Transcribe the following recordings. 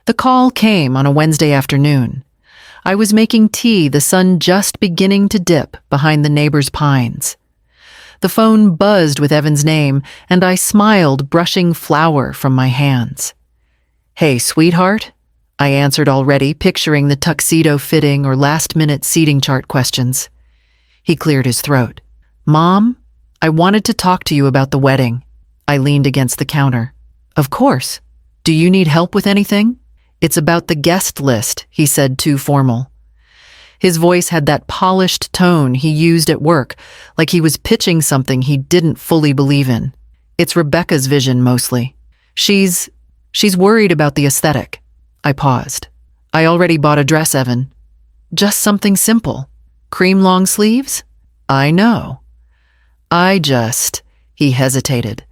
The call came on a Wednesday afternoon. I was making tea, the sun just beginning to dip behind the neighbor's pines. The phone buzzed with Evan's name, and I smiled, brushing flour from my hands. "Hey, sweetheart," I answered, already picturing the tuxedo fitting or last-minute seating chart questions. He cleared his throat. "Mom, I wanted to talk to you about the wedding." I leaned against the counter. "Of course. Do you need help with anything?" "It's about the guest list," he said, too formal. His voice had that polished tone he used at work, like he was pitching something he didn't fully believe in. "It's Rebecca's vision, mostly. She's worried about the aesthetic." I paused. "I already bought a dress, Evan." "Just something simple. Cream long sleeves?" "I know. He hesitated.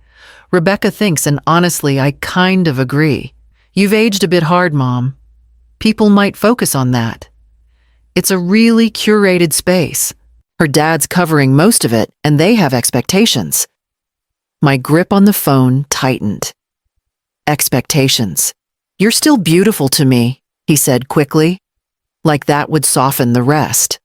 "Rebecca thinks, and honestly, I kind of agree. You've aged a bit hard, Mom. People might focus on that. It's a really curated space. Her dad's covering most of it, and they have expectations." My grip on the phone tightened. "Expectations. You're still beautiful to me," he said quickly, like that would soften the rest.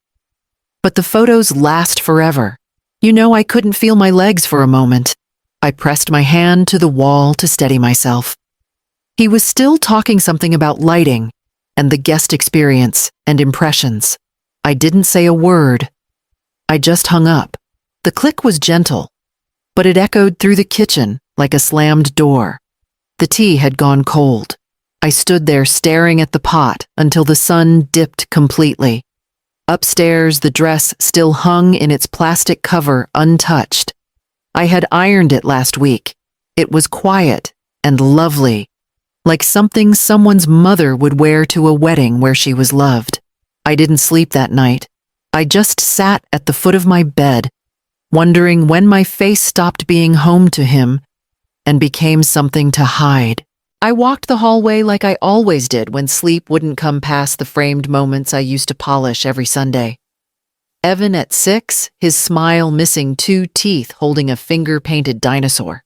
"But the photos last forever. You know, I couldn't feel my legs for a moment." I pressed my hand to the wall to steady myself. He was still talking something about lighting and the guest experience and impressions. I didn't say a word. I just hung up. The click was gentle, but it echoed through the kitchen like a slammed door. The tea had gone cold. I stood there staring at the pot until the sun dipped completely. Upstairs, the dress still hung in its plastic cover untouched. I had ironed it last week. It was quiet and lovely, like something someone's mother would wear to a wedding where she was loved. I didn't sleep that night. I just sat at the foot of my bed, wondering when my face stopped being home to him and became something to hide. I walked the hallway like I always did when sleep wouldn't come past the framed moments I used to polish every Sunday. Evan at 6, his smile missing 2 teeth holding a finger-painted dinosaur.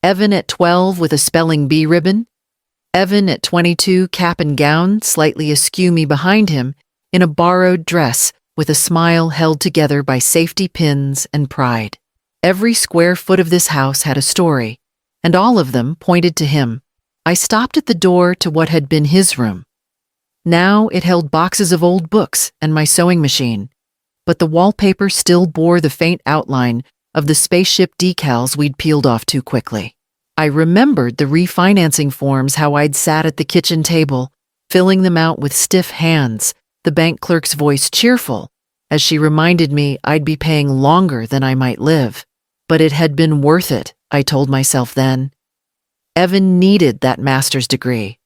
Evan at 12 with a spelling bee ribbon. Evan at 22, cap and gown, slightly askew me behind him, in a borrowed dress with a smile held together by safety pins and pride. Every square foot of this house had a story, and all of them pointed to him. I stopped at the door to what had been his room. Now it held boxes of old books and my sewing machine, but the wallpaper still bore the faint outline of the spaceship decals we'd peeled off too quickly. I remembered the refinancing forms, how I'd sat at the kitchen table, filling them out with stiff hands, the bank clerk's voice cheerful, as she reminded me I'd be paying longer than I might live. But it had been worth it, I told myself then. Evan needed that master's degree,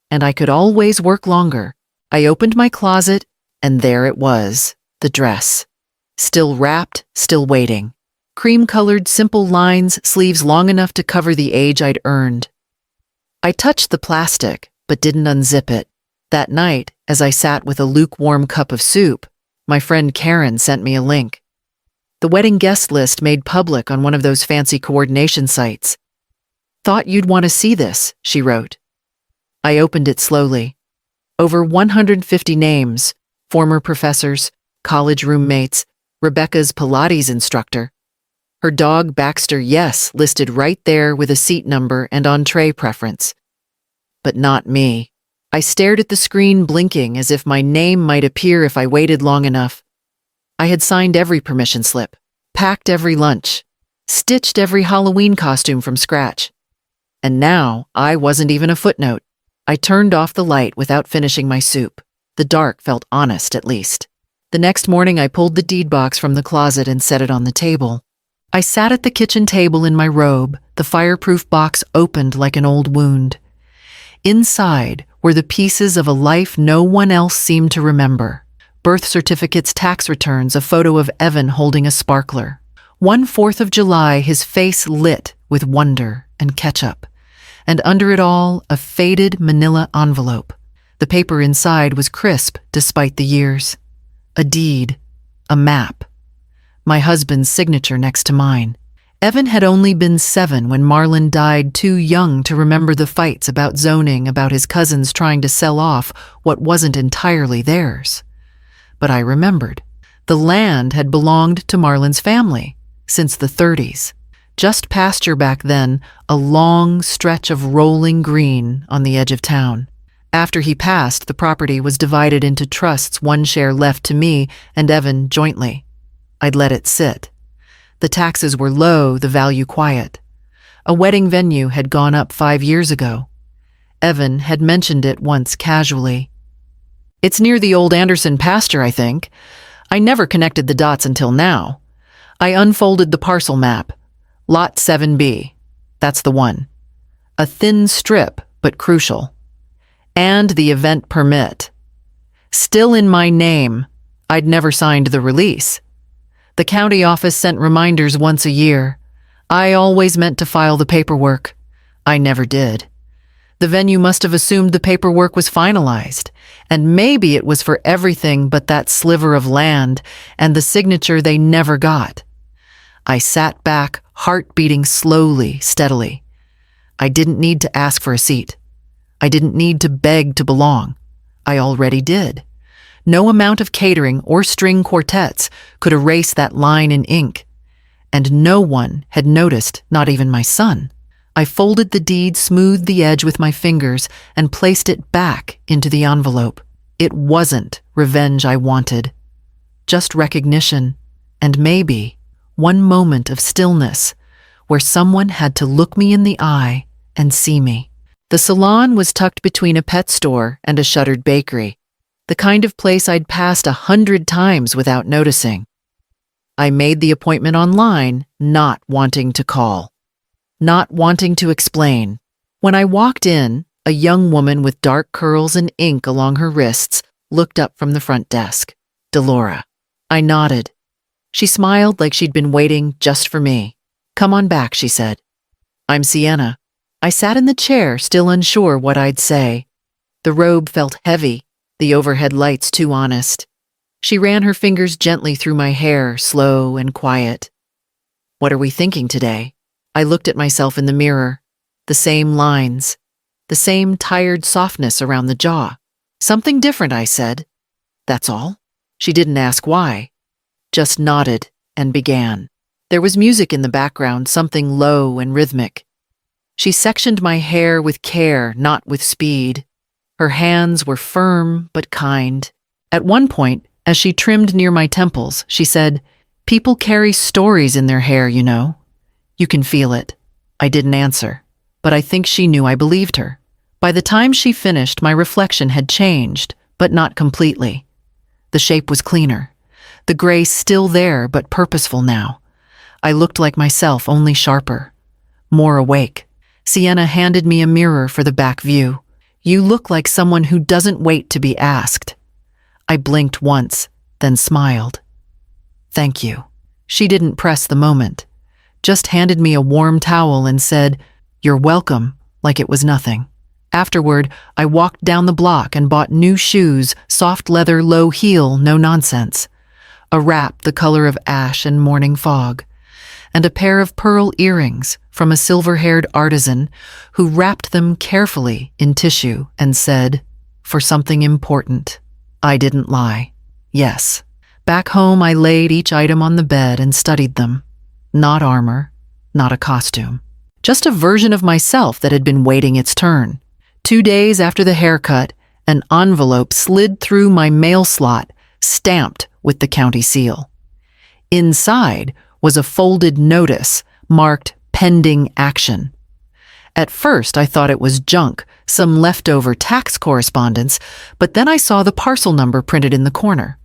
and I could always work longer. I opened my closet, and there it was, the dress. Still wrapped, still waiting. Cream-colored, simple lines, sleeves long enough to cover the age I'd earned. I touched the plastic, but didn't unzip it. That night, as I sat with a lukewarm cup of soup, my friend Karen sent me a link. The wedding guest list made public on one of those fancy coordination sites. "Thought you'd want to see this," she wrote. I opened it slowly. Over 150 names, former professors, college roommates, Rebecca's Pilates instructor. Her dog Baxter, yes, listed right there with a seat number and entree preference. But not me. I stared at the screen, blinking as if my name might appear if I waited long enough. I had signed every permission slip, packed every lunch, stitched every Halloween costume from scratch. And now I wasn't even a footnote. I turned off the light without finishing my soup. The dark felt honest, at least. The next morning I pulled the deed box from the closet and set it on the table. I sat at the kitchen table in my robe, the fireproof box opened like an old wound. Inside were the pieces of a life no one else seemed to remember. Birth certificates, tax returns, a photo of Evan holding a sparkler. One 4th of July, his face lit with wonder and ketchup. And under it all, a faded manila envelope. The paper inside was crisp despite the years. A deed, a map. My husband's signature next to mine. Evan had only been 7 when Marlon died, too young to remember the fights about zoning, about his cousins trying to sell off what wasn't entirely theirs. But I remembered. The land had belonged to Marlon's family since the 30s. Just pasture back then, a long stretch of rolling green on the edge of town. After he passed, the property was divided into trusts, one share left to me and Evan jointly. I'd let it sit. The taxes were low, the value quiet. A wedding venue had gone up 5 years ago. Evan had mentioned it once casually. "It's near the old Anderson pasture, I think." I never connected the dots until now. I unfolded the parcel map. Lot 7B. That's the one. A thin strip, but crucial. And the event permit. Still in my name. I'd never signed the release. The county office sent reminders once a year. I always meant to file the paperwork. I never did. The venue must have assumed the paperwork was finalized, and maybe it was for everything but that sliver of land and the signature they never got. I sat back, heart beating slowly, steadily. I didn't need to ask for a seat. I didn't need to beg to belong. I already did. No amount of catering or string quartets could erase that line in ink. And no one had noticed, not even my son. I folded the deed, smoothed the edge with my fingers, and placed it back into the envelope. It wasn't revenge I wanted. Just recognition, and maybe one moment of stillness where someone had to look me in the eye and see me. The salon was tucked between a pet store and a shuttered bakery. The kind of place I'd passed 100 times without noticing. I made the appointment online, not wanting to call, not wanting to explain. When I walked in, a young woman with dark curls and ink along her wrists looked up from the front desk. "Delora." I nodded. She smiled like she'd been waiting just for me. "Come on back," she said. "I'm Sienna." I sat in the chair, still unsure what I'd say. The robe felt heavy, the overhead lights too honest. She ran her fingers gently through my hair, slow and quiet. "What are we thinking today?" I looked at myself in the mirror. The same lines, the same tired softness around the jaw. "Something different," I said. "That's all?" She didn't ask why, just nodded and began. There was music in the background, something low and rhythmic. She sectioned my hair with care, not with speed. Her hands were firm but kind. At one point, as she trimmed near my temples, she said, "People carry stories in their hair, you know. You can feel it." I didn't answer, but I think she knew I believed her. By the time she finished, my reflection had changed, but not completely. The shape was cleaner. The gray still there, but purposeful now. I looked like myself, only sharper. More awake. Sienna handed me a mirror for the back view. "You look like someone who doesn't wait to be asked." I blinked once, then smiled. "Thank you." She didn't press the moment, just handed me a warm towel and said, "You're welcome," like it was nothing. Afterward, I walked down the block and bought new shoes, soft leather, low heel, no nonsense. A wrap the color of ash and morning fog, and a pair of pearl earrings from a silver-haired artisan who wrapped them carefully in tissue and said, "For something important." I didn't lie. Yes. Back home, I laid each item on the bed and studied them. Not armor, not a costume. Just a version of myself that had been waiting its turn. 2 days after the haircut, an envelope slid through my mail slot, stamped with the county seal. Inside was a folded notice marked "Pending Action." At first, I thought it was junk, some leftover tax correspondence, but then I saw the parcel number printed in the corner.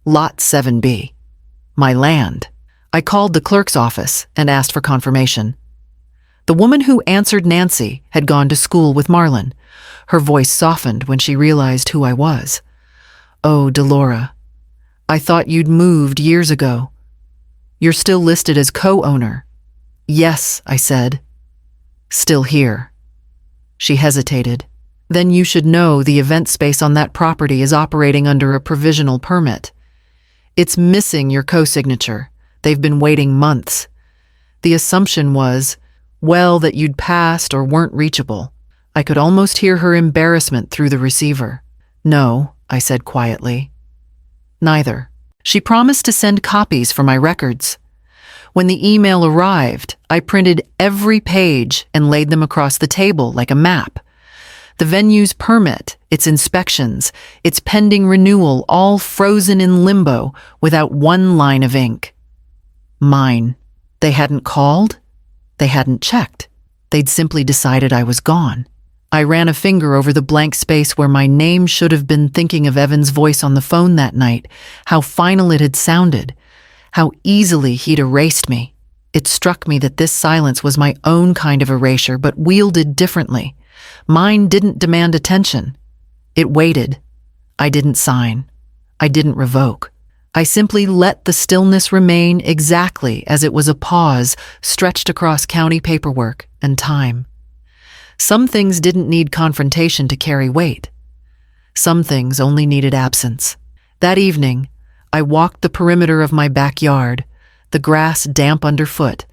Lot 7B. My land. I called the clerk's office and asked for confirmation. The woman who answered, Nancy, had gone to school with Marlon. Her voice softened when she realized who I was. "Oh, Delora, I thought you'd moved years ago. You're still listed as co-owner." "Yes," I said. "Still here." She hesitated. "Then you should know the event space on that property is operating under a provisional permit. It's missing your co-signature. They've been waiting months. The assumption was, well, that you'd passed or weren't reachable. I could almost hear her embarrassment through the receiver. No, I said quietly. Neither. She promised to send copies for my records. When the email arrived, I printed every page and laid them across the table like a map. The venue's permit, its inspections, its pending renewal, all frozen in limbo without one line of ink. Mine. They hadn't called. They hadn't checked. They'd simply decided I was gone. I ran a finger over the blank space where my name should have been, thinking of Evan's voice on the phone that night, how final it had sounded, how easily he'd erased me. It struck me that this silence was my own kind of erasure, but wielded differently. Mine didn't demand attention. It waited. I didn't sign. I didn't revoke. I simply let the stillness remain exactly as it was, a pause stretched across county paperwork and time. Some things didn't need confrontation to carry weight. Some things only needed absence. That evening, I walked the perimeter of my backyard, the grass damp underfoot,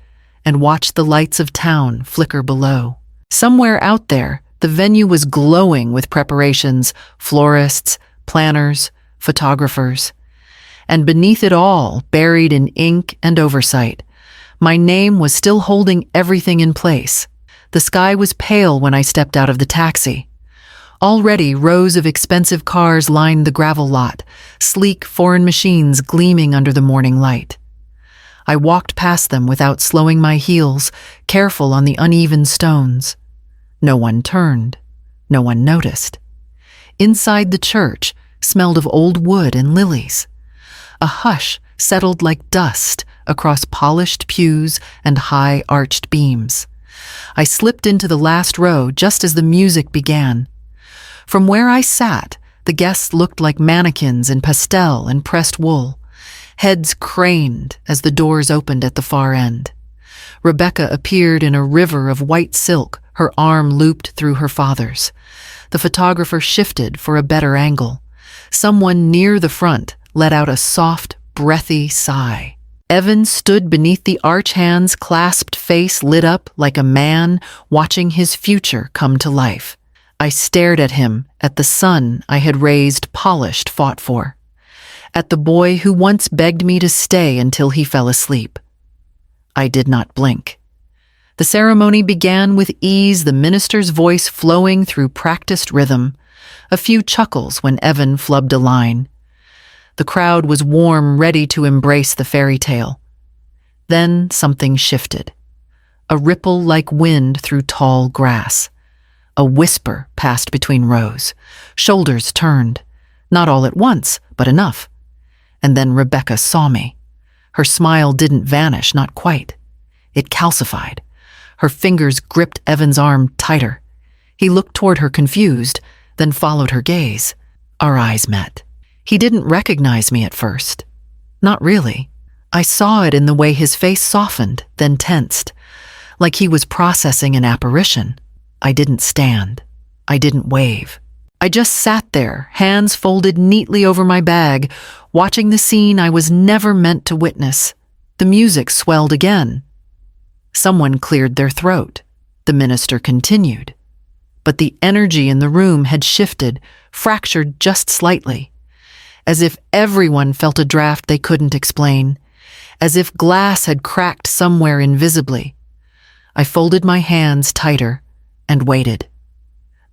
and watched the lights of town flicker below. Somewhere out there, the venue was glowing with preparations, florists, planners, photographers. And beneath it all, buried in ink and oversight, my name was still holding everything in place. The sky was pale when I stepped out of the taxi. Already, rows of expensive cars lined the gravel lot, sleek foreign machines gleaming under the morning light. I walked past them without slowing my heels, careful on the uneven stones. No one turned. No one noticed. Inside the church smelled of old wood and lilies. A hush settled like dust across polished pews and high arched beams. I slipped into the last row just as the music began. From where I sat, the guests looked like mannequins in pastel and pressed wool. Heads craned as the doors opened at the far end. Rebecca appeared in a river of white silk, her arm looped through her father's. The photographer shifted for a better angle. Someone near the front let out a soft, breathy sigh. Evan stood beneath the arch hands, clasped face lit up like a man watching his future come to life. I stared at him, at the son I had raised, polished, fought for. At the boy who once begged me to stay until he fell asleep. I did not blink. The ceremony began with ease, the minister's voice flowing through practiced rhythm, a few chuckles when Evan flubbed a line. The crowd was warm, ready to embrace the fairy tale. Then something shifted. A ripple like wind through tall grass. A whisper passed between rows. Shoulders turned. Not all at once, but enough. And then Rebecca saw me. Her smile didn't vanish, not quite. It calcified. Her fingers gripped Evan's arm tighter. He looked toward her confused, then followed her gaze. Our eyes met. He didn't recognize me at first. Not really. I saw it in the way his face softened, then tensed, like he was processing an apparition. I didn't stand. I didn't wave. I just sat there, hands folded neatly over my bag, watching the scene I was never meant to witness. The music swelled again. Someone cleared their throat. The minister continued. But the energy in the room had shifted, fractured just slightly. As if everyone felt a draft they couldn't explain, as if glass had cracked somewhere invisibly. I folded my hands tighter and waited.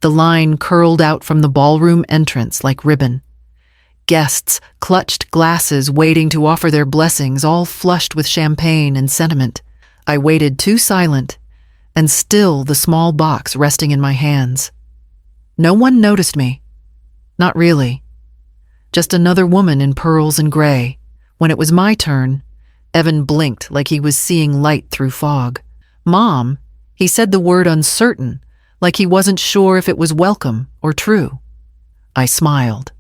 The line curled out from the ballroom entrance like ribbon. Guests clutched glasses waiting to offer their blessings, all flushed with champagne and sentiment. I waited, too silent, and still the small box resting in my hands. No one noticed me. Not really. Just another woman in pearls and gray. When it was my turn, Evan blinked like he was seeing light through fog. Mom, he said the word uncertain, like he wasn't sure if it was welcome or true. I smiled.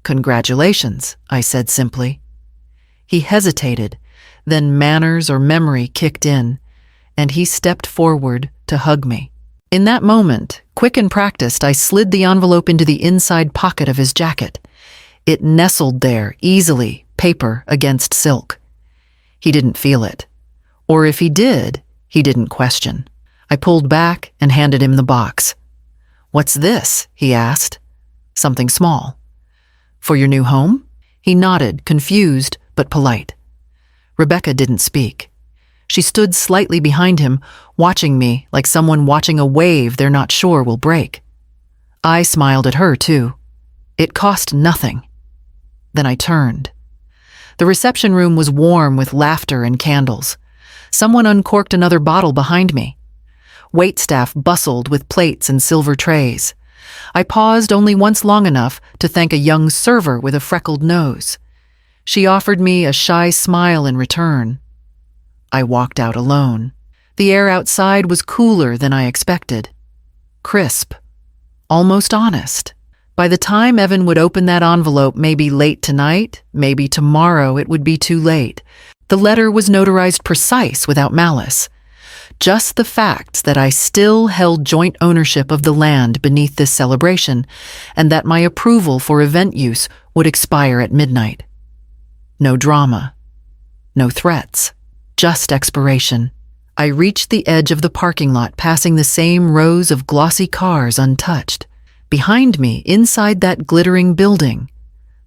Congratulations, I said simply. He hesitated, then manners or memory kicked in, and he stepped forward to hug me. In that moment, quick and practiced, I slid the envelope into the inside pocket of his jacket. It nestled there easily, paper against silk. He didn't feel it. Or if he did, he didn't question. I pulled back and handed him the box. "What's this?" he asked. "Something small." "For your new home?" He nodded, confused but polite. Rebecca didn't speak. She stood slightly behind him, watching me like someone watching a wave they're not sure will break. I smiled at her, too. It cost nothing. Then I turned. The reception room was warm with laughter and candles. Someone uncorked another bottle behind me. Waitstaff bustled with plates and silver trays. I paused only once long enough to thank a young server with a freckled nose. She offered me a shy smile in return. I walked out alone. The air outside was cooler than I expected. Crisp. Almost honest. By the time Evan would open that envelope, maybe late tonight, maybe tomorrow, it would be too late. The letter was notarized precise without malice. Just the fact that I still held joint ownership of the land beneath this celebration, and that my approval for event use would expire at midnight. No drama. No threats. Just expiration. I reached the edge of the parking lot, passing the same rows of glossy cars untouched. Behind me, inside that glittering building,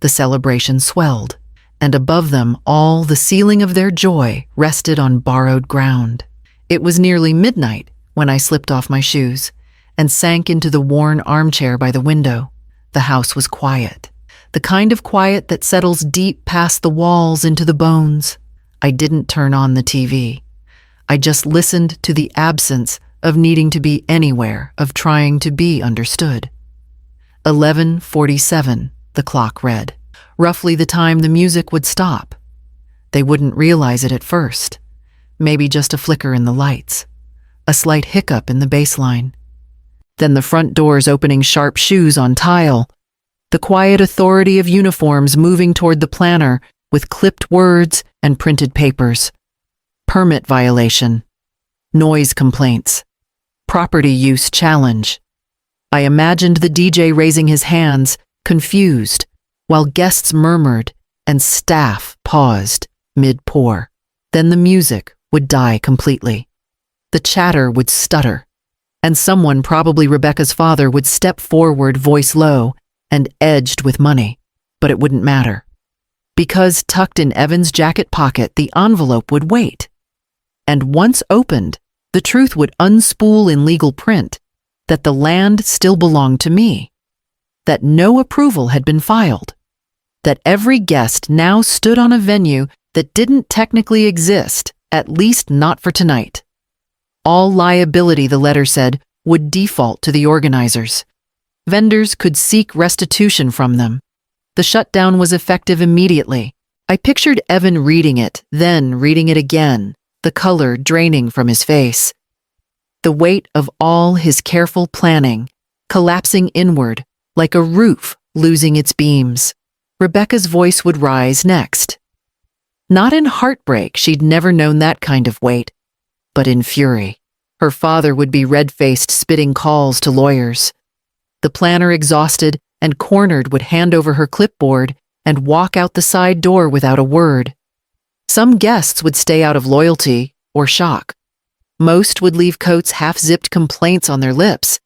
the celebration swelled, and above them all the ceiling of their joy rested on borrowed ground. It was nearly midnight when I slipped off my shoes and sank into the worn armchair by the window. The house was quiet, the kind of quiet that settles deep past the walls into the bones. I didn't turn on the TV. I just listened to the absence of needing to be anywhere, of trying to be understood. 11:47, the clock read. Roughly the time the music would stop. They wouldn't realize it at first. Maybe just a flicker in the lights. A slight hiccup in the bass line. Then the front doors opening, sharp shoes on tile. The quiet authority of uniforms moving toward the planner with clipped words and printed papers. Permit violation. Noise complaints. Property use challenge. I imagined the DJ raising his hands, confused, while guests murmured and staff paused mid-pour. Then the music would die completely. The chatter would stutter, and someone, probably Rebecca's father, would step forward, voice low and edged with money. But it wouldn't matter. Because tucked in Evan's jacket pocket, the envelope would wait. And once opened, the truth would unspool in legal print that the land still belonged to me, that no approval had been filed, that every guest now stood on a venue that didn't technically exist, at least not for tonight. All liability, the letter said, would default to the organizers. Vendors could seek restitution from them. The shutdown was effective immediately. I pictured Evan reading it, then reading it again, the color draining from his face. The weight of all his careful planning, collapsing inward like a roof losing its beams. Rebecca's voice would rise next. Not in heartbreak, she'd never known that kind of weight, but in fury. Her father would be red-faced, spitting calls to lawyers. The planner, exhausted and cornered, would hand over her clipboard and walk out the side door without a word. Some guests would stay out of loyalty or shock. Most would leave coats half-zipped, complaints on their lips.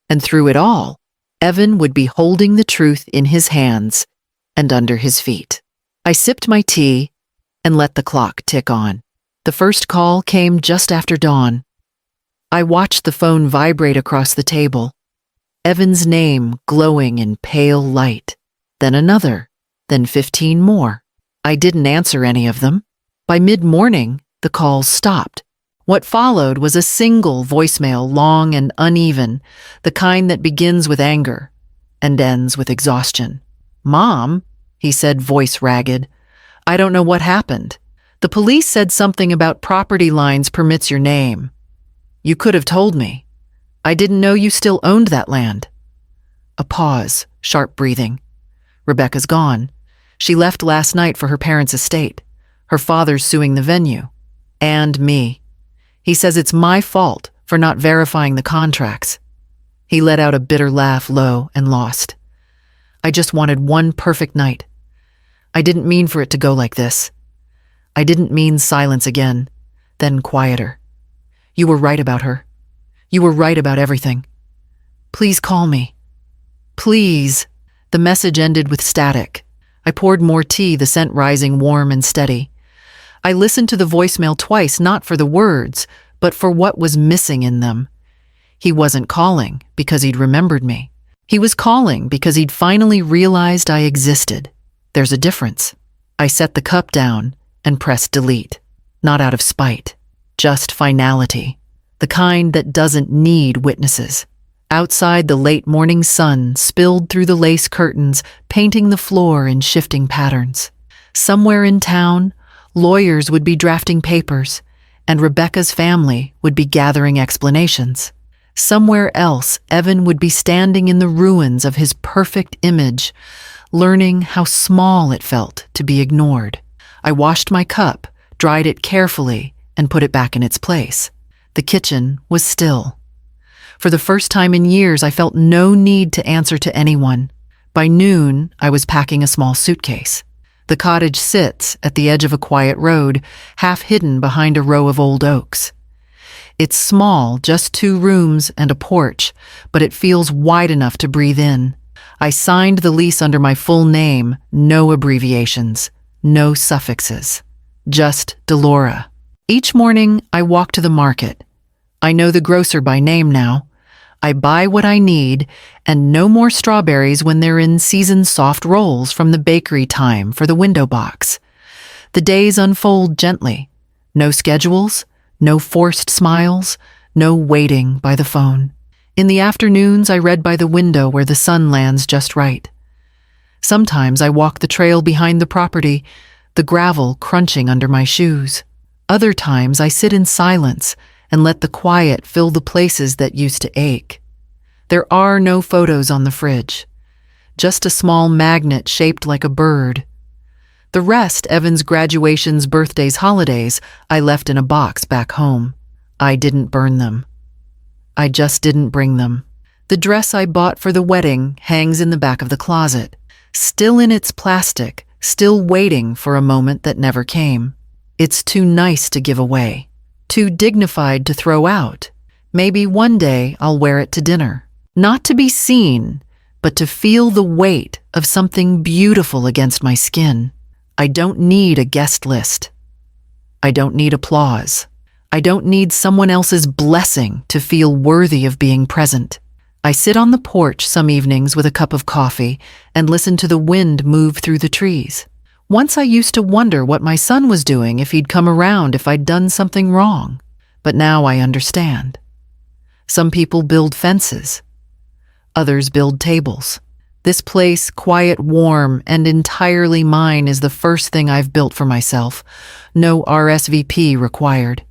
And through it all, Evan would be holding the truth in his hands and under his feet. I sipped my tea and let the clock tick on. The first call came just after dawn. I watched the phone vibrate across the table. Evan's name glowing in pale light. Then another, then 15 more. I didn't answer any of them. By mid-morning, the calls stopped. What followed was a single voicemail, long and uneven, the kind that begins with anger and ends with exhaustion. "Mom," he said, voice ragged, "I don't know what happened. The police said something about property lines permits your name. You could have told me. I didn't know you still owned that land." A pause, sharp breathing. "Rebecca's gone. She left last night for her parents' estate. Her father's suing the venue. And me. He says it's my fault for not verifying the contracts." He let out a bitter laugh, low and lost. "I just wanted one perfect night. I didn't mean for it to go like this. I didn't mean silence again. then quieter. You were right about her. You were right about everything. Please call me. Please. The message ended with static. I poured more tea, the scent rising warm and steady. I listened to the voicemail twice, not for the words, but for what was missing in them. He wasn't calling because he'd remembered me. He was calling because he'd finally realized I existed. There's a difference. I set the cup down and pressed delete. Not out of spite, just finality. The kind that doesn't need witnesses. Outside, the late morning sun spilled through the lace curtains, painting the floor in shifting patterns. Somewhere in town, lawyers would be drafting papers, and Rebecca's family would be gathering explanations. Somewhere else, Evan would be standing in the ruins of his perfect image, learning how small it felt to be ignored. I washed my cup, dried it carefully, and put it back in its place. The kitchen was still. For the first time in years, I felt no need to answer to anyone. By noon, I was packing a small suitcase. The cottage sits at the edge of a quiet road, half hidden behind a row of old oaks. It's small, just 2 rooms and a porch, but it feels wide enough to breathe in. I signed the lease under my full name, no abbreviations, no suffixes, just Delora. Each morning, I walk to the market. I know the grocer by name now. I buy what I need, and no more strawberries when they're in seasoned soft rolls from the bakery time for the window box. The days unfold gently. No schedules, no forced smiles, no waiting by the phone. In the afternoons, I read by the window where the sun lands just right. Sometimes I walk the trail behind the property, the gravel crunching under my shoes. Other times I sit in silence and let the quiet fill the places that used to ache. There are no photos on the fridge, just a small magnet shaped like a bird. The rest, Evan's graduations, birthdays, holidays, I left in a box back home. I didn't burn them. I just didn't bring them. The dress I bought for the wedding hangs in the back of the closet, still in its plastic, still waiting for a moment that never came. It's too nice to give away. Too dignified to throw out. Maybe one day I'll wear it to dinner. Not to be seen, but to feel the weight of something beautiful against my skin. I don't need a guest list. I don't need applause. I don't need someone else's blessing to feel worthy of being present. I sit on the porch some evenings with a cup of coffee and listen to the wind move through the trees. Once I used to wonder what my son was doing, if he'd come around, if I'd done something wrong. But now I understand. Some people build fences. Others build tables. This place, quiet, warm, and entirely mine, is the first thing I've built for myself. No RSVP required.